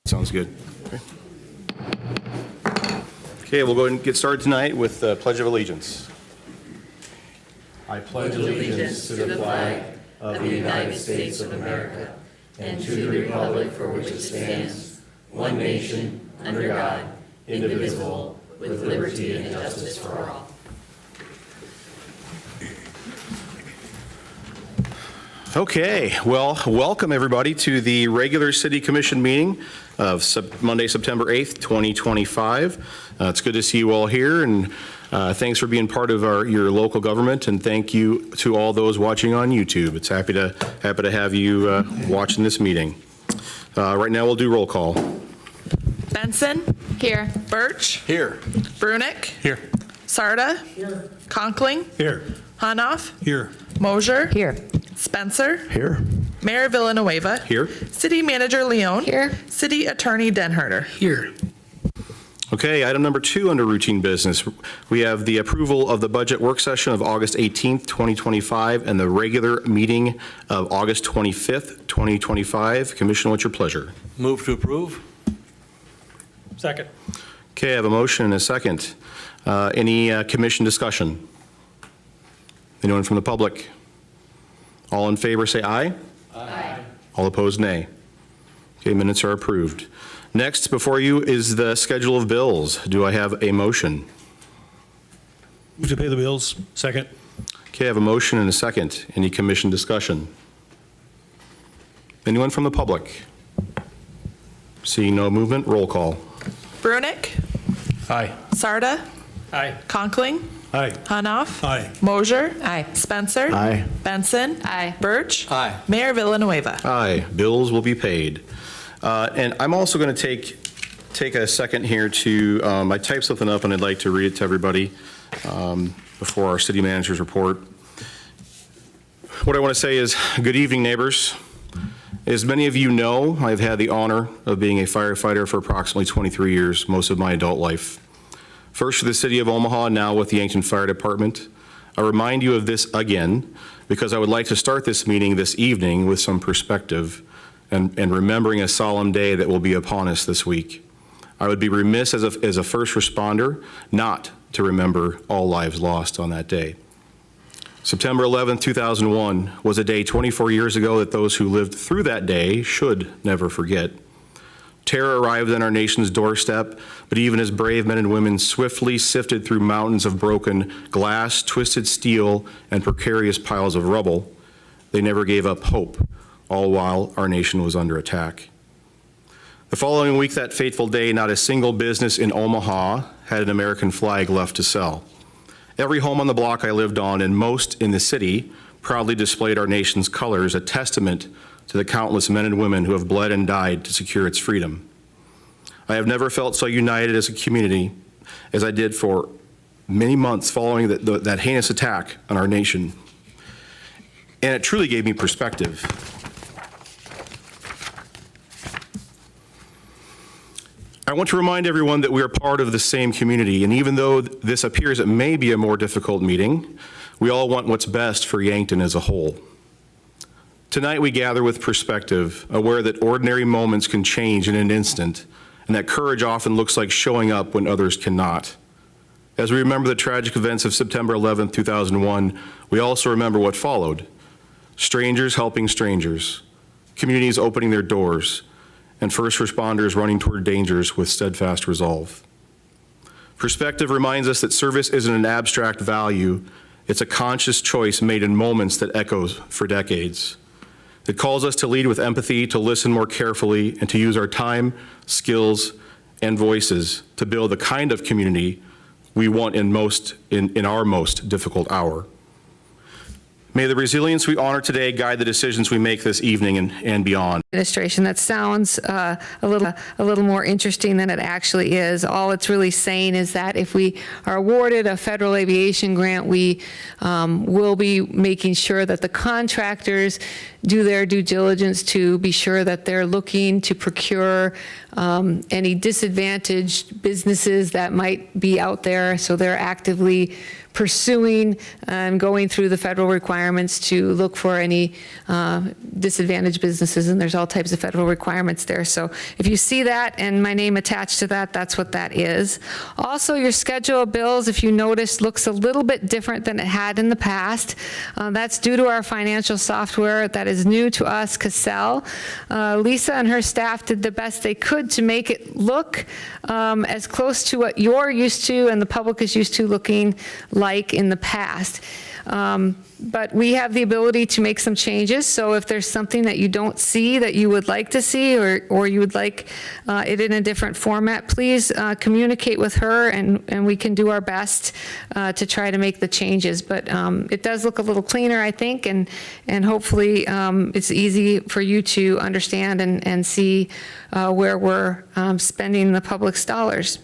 Sounds good. Okay, we'll go ahead and get started tonight with the Pledge of Allegiance. I pledge allegiance to the flag of the United States of America and to the republic for which it stands, one nation, under God, indivisible, with liberty and justice for all. Okay, well, welcome everybody to the regular City Commission meeting of Monday, September 8th, 2025. It's good to see you all here, and thanks for being part of your local government, and thank you to all those watching on YouTube. It's happy to have you watching this meeting. Right now, we'll do roll call. Benson. Here. Birch. Here. Brunick. Here. Sarda. Here. Conkling. Here. Hanoff. Here. Mosier. Here. Spencer. Here. Mayor Villanueva. Here. City Manager Leon. Here. City Attorney Denherter. Here. Okay, item number 2 under routine business. We have the approval of the budget work session of August 18th, 2025, and the regular meeting of August 25th, 2025. Commissioner, what's your pleasure? Move to approve. Second. Okay, I have a motion and a second. Any commission discussion? Anyone from the public? All in favor say aye. Aye. All opposed, nay. Okay, minutes are approved. Next before you is the schedule of bills. Do I have a motion? Move to pay the bills. Second. Okay, I have a motion and a second. Any commission discussion? Anyone from the public? Seeing no movement, roll call. Brunick. Aye. Sarda. Aye. Conkling. Aye. Hanoff. Aye. Mosier. Aye. Spencer. Aye. Benson. Aye. Birch. Aye. Mayor Villanueva. Aye, bills will be paid. And I'm also going to take a second here to, I typed something up and I'd like to read it to everybody before our city manager's report. What I want to say is, good evening, neighbors. As many of you know, I've had the honor of being a firefighter for approximately 23 years, most of my adult life. First for the city of Omaha, now with the Yankton Fire Department. I remind you of this again because I would like to start this meeting this evening with some perspective and remembering a solemn day that will be upon us this week. I would be remiss as a first responder not to remember all lives lost on that day. September 11, 2001 was a day 24 years ago that those who lived through that day should never forget. Terror arrived on our nation's doorstep, but even as brave men and women swiftly sifted through mountains of broken glass, twisted steel, and precarious piles of rubble, they never gave up hope, all while our nation was under attack. The following week, that fateful day, not a single business in Omaha had an American flag left to sell. Every home on the block I lived on, and most in the city, proudly displayed our nation's colors, a testament to the countless men and women who have bled and died to secure its freedom. I have never felt so united as a community as I did for many months following that heinous attack on our nation. And it truly gave me perspective. I want to remind everyone that we are part of the same community, and even though this appears it may be a more difficult meeting, we all want what's best for Yankton as a whole. Tonight we gather with perspective, aware that ordinary moments can change in an instant, and that courage often looks like showing up when others cannot. As we remember the tragic events of September 11, 2001, we also remember what followed. Strangers helping strangers, communities opening their doors, and first responders running toward dangers with steadfast resolve. Perspective reminds us that service isn't an abstract value, it's a conscious choice made in moments that echoes for decades. It calls us to lead with empathy, to listen more carefully, and to use our time, skills, and voices to build the kind of community we want in our most difficult hour. May the resilience we honor today guide the decisions we make this evening and beyond. Administration, that sounds a little more interesting than it actually is. All it's really saying is that if we are awarded a federal aviation grant, we will be making sure that the contractors do their due diligence to be sure that they're looking to procure any disadvantaged businesses that might be out there. So they're actively pursuing and going through the federal requirements to look for any disadvantaged businesses. And there's also all types of federal requirements there. So if you see that and my name attached to that, that's what that is. Also, your schedule of bills, if you notice, looks a little bit different than it had in the past. That's due to our financial software that is new to us, Cassell. Lisa and her staff did the best they could to make it look as close to what you're used to and the public is used to looking like in the past. But we have the ability to make some changes, so if there's something that you don't see that you would like to see, or you would like it in a different format, please communicate with her, and we can do our best to try to make the changes. But it does look a little cleaner, I think, and hopefully it's easy for you to understand and see where we're spending the public's dollars.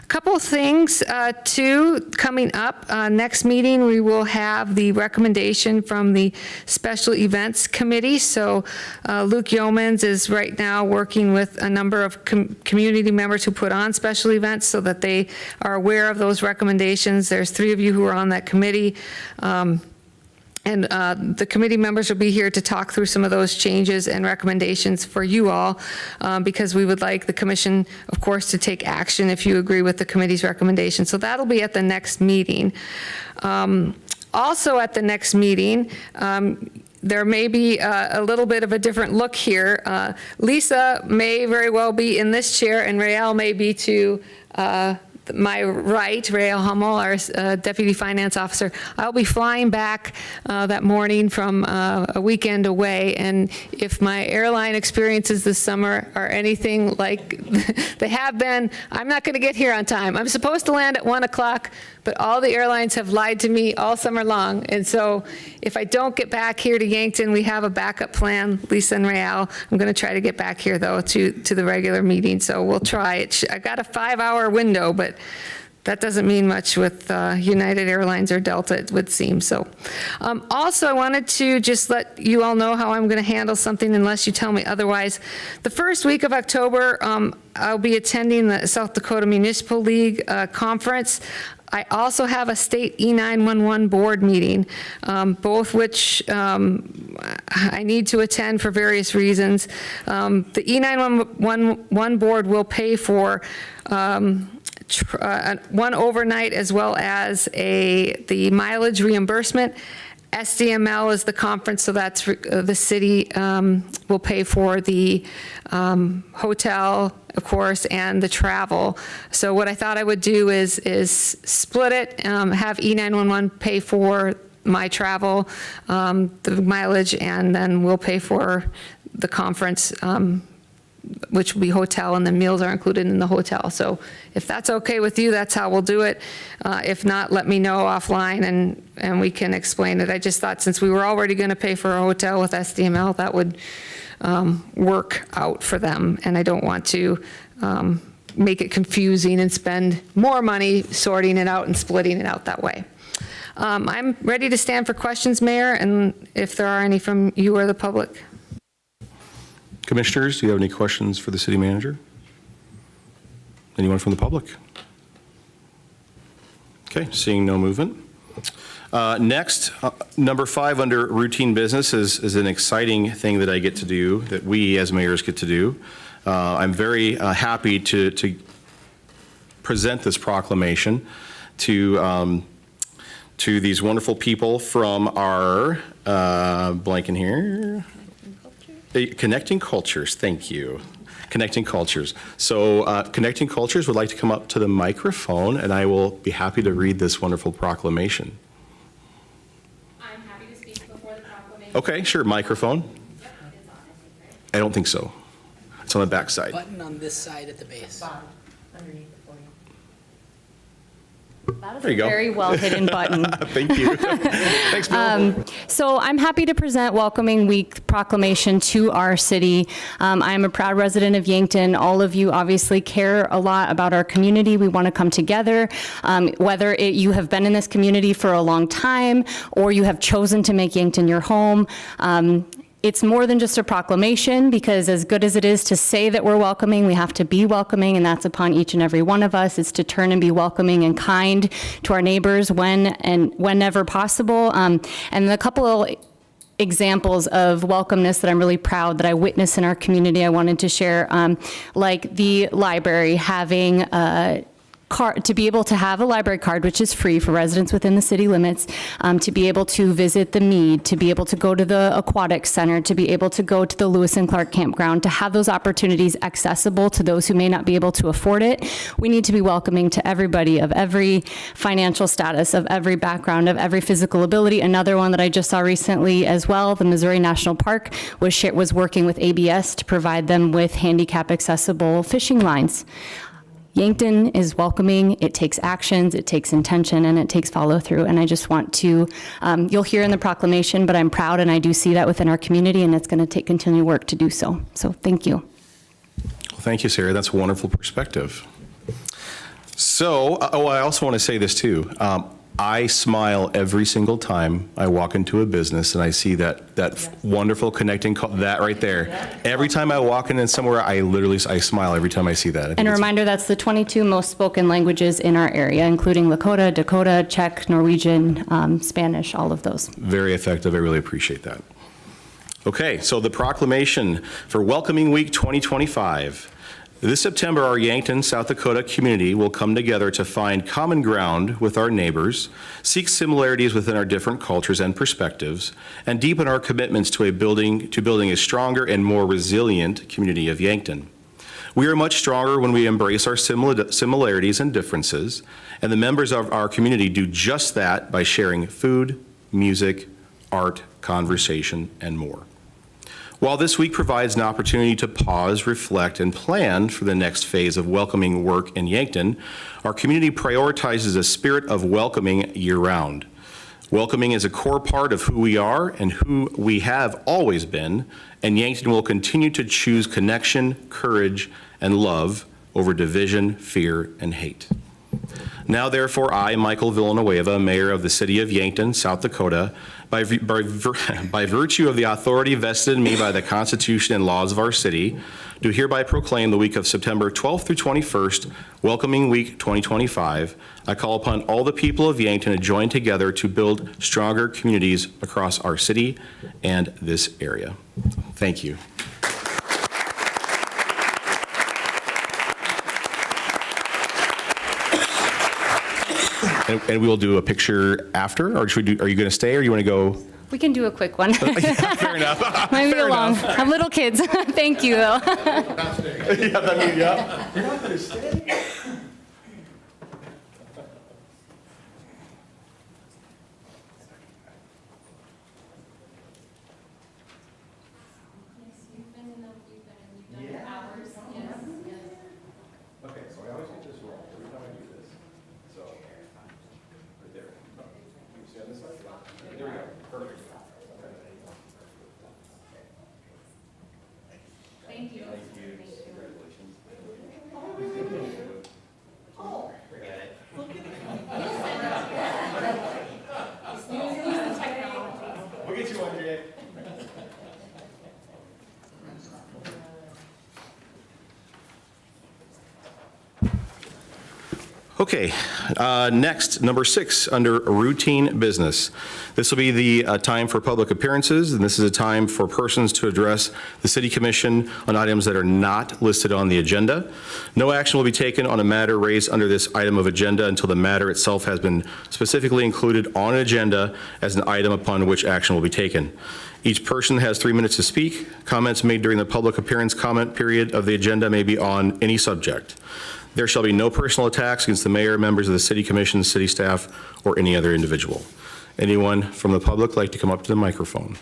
A couple of things, too, coming up. Next meeting, we will have the recommendation from the Special Events Committee. So Luke Yeomans is right now working with a number of community members who put on special events so that they are aware of those recommendations. There's 3 of you who are on that committee. And the committee members will be here to talk through some of those changes and recommendations for you all, because we would like the commission, of course, to take action if you agree with the committee's recommendation. So that'll be at the next meeting. Also at the next meeting, there may be a little bit of a different look here. Lisa may very well be in this chair, and Rael may be to my right, Rael Hummel, our Deputy Finance Officer. I'll be flying back that morning from a weekend away, and if my airline experiences this summer are anything like they have been, I'm not going to get here on time. I'm supposed to land at 1 o'clock, but all the airlines have lied to me all summer long, and so if I don't get back here to Yankton, we have a backup plan, Lisa and Rael. I'm going to try to get back here, though, to the regular meeting, so we'll try. I got a 5-hour window, but that doesn't mean much with United Airlines or Delta, it would seem. So, also, I wanted to just let you all know how I'm going to handle something unless you tell me otherwise. The first week of October, I'll be attending the South Dakota Municipal League conference. I also have a state E911 board meeting, both which I need to attend for various reasons. The E911 board will pay for one overnight as well as the mileage reimbursement. SDML is the conference, so that's the city will pay for the hotel, of course, and the travel. So what I thought I would do is split it, have E911 pay for my travel, the mileage, and then we'll pay for the conference, which will be hotel, and the meals are included in the hotel. So if that's okay with you, that's how we'll do it. If not, let me know offline and we can explain it. I just thought since we were already going to pay for a hotel with SDML, that would work out for them. And I don't want to make it confusing and spend more money sorting it out and splitting it out that way. I'm ready to stand for questions, Mayor, and if there are any from you or the public. Commissioners, do you have any questions for the city manager? Anyone from the public? Okay, seeing no movement. Next, number 5 under routine business is an exciting thing that I get to do, that we as mayors get to do. I'm very happy to present this proclamation to these wonderful people from our, blanking here, Connecting Cultures, thank you. Connecting Cultures. So Connecting Cultures would like to come up to the microphone, and I will be happy to read this wonderful proclamation. I'm happy to speak before the proclamation. Okay, sure, microphone. Yep, it's on, I think, right? I don't think so. It's on the back side. Button on this side at the base. Underneath the podium. That is There you a go. very well hidden button. Thank you. Thanks, Bill. So I'm happy to present Welcoming Week proclamation to our city. I am a proud resident of Yankton. All of you obviously care a lot about our community. We want to come together. Whether you have been in this community for a long time or you have chosen to make Yankton your home, it's more than just a proclamation, because as good as it is to say that we're welcoming, we have to be welcoming, and that's upon each and every one of us. It's to turn and be welcoming and kind to our neighbors whenever possible. And a couple of examples of welcomeness that I'm really proud that I witness in our community I wanted to share, like the library having a card, to be able to have a library card, which is free for residents within the city limits, to be able to visit the Mead, to be able to go to the Aquatic Center, to be able to go to the Lewis and Clark Campground, to have those opportunities accessible to those who may not be able to afford it. We need to be welcoming to everybody of every financial status, of every background, of every physical ability. Another one that I just saw recently as well, the Missouri National Park was working with ABS to provide them with handicap accessible fishing lines. Yankton is welcoming. It takes actions, it takes intention, and it takes follow through. And I just want to, you'll hear in the proclamation, but I'm proud and I do see that within our community, and it's going to take continued work to do so. So thank you. Well, thank you, Sarah. That's a wonderful perspective. So, I also want to say this too. I smile every single time I walk into a business and I see that wonderful connecting, that right there. Every time I walk in somewhere, I smile every time I see that. And a reminder, that's the 22 most spoken languages in our area, including Lakota, Dakota, Czech, Norwegian, Spanish, all of those. Very effective. I really appreciate that. Okay, so the proclamation for Welcoming Week 2025. This September, our Yankton, South Dakota community will come together to find common ground with our neighbors, seek similarities within our different cultures and perspectives, and deepen our commitments to building a stronger and more resilient community of Yankton. We are much stronger when we embrace our similarities and differences, and the members of our community do just that by sharing food, music, art, conversation, and more. While this week provides an opportunity to pause, reflect, and plan for the next phase of welcoming work in Yankton, our community prioritizes a spirit of welcoming year-round. Welcoming is a core part of who we are and who we have always been, and Yankton will continue to choose connection, courage, and love over division, fear, and hate. Now, therefore, I, Michael Villanueva, Mayor of the City of Yankton, South Dakota, by virtue of the authority vested in me by the Constitution and laws of our city, do hereby proclaim the week of September 12th through 21st, Welcoming Week 2025. I call upon all the people of Yankton to join together to build stronger communities across our city and this area. Thank you. And we will do a picture after, or should we do, are you going to stay, or you want to go? We can do a quick one. Fair enough. Maybe Fair long. enough. I have little kids. Thank you, though. Yeah, I mean, yeah. You're not going to stay? Okay, so I always get this wrong every time I do this. So, right there. You see on this side? There we go. Perfect. Thank you. Thank you. Congratulations. We'll get you one, Jay. Okay, next, number 6, under routine business. This will be the time for public appearances, and this is a time for persons to address the City Commission on items that are not listed on the agenda. No action will be taken on a matter raised under this item of agenda until the matter itself has been specifically included on an agenda as an item upon which action will be taken. Each person has 3 minutes to speak. Comments made during the public appearance comment period of the agenda may be on any subject. There shall be no personal attacks against the mayor, members of the city commission, city staff, or any other individual. Anyone from the public like to come up to the microphone?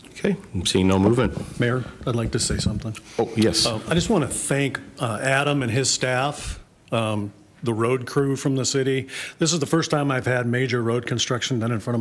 Okay, I'm seeing no movement. Mayor, I'd like to say something. Oh, yes. I just want to thank Adam and his staff, the road crew from the city. This is the first time I've had major road construction done in front of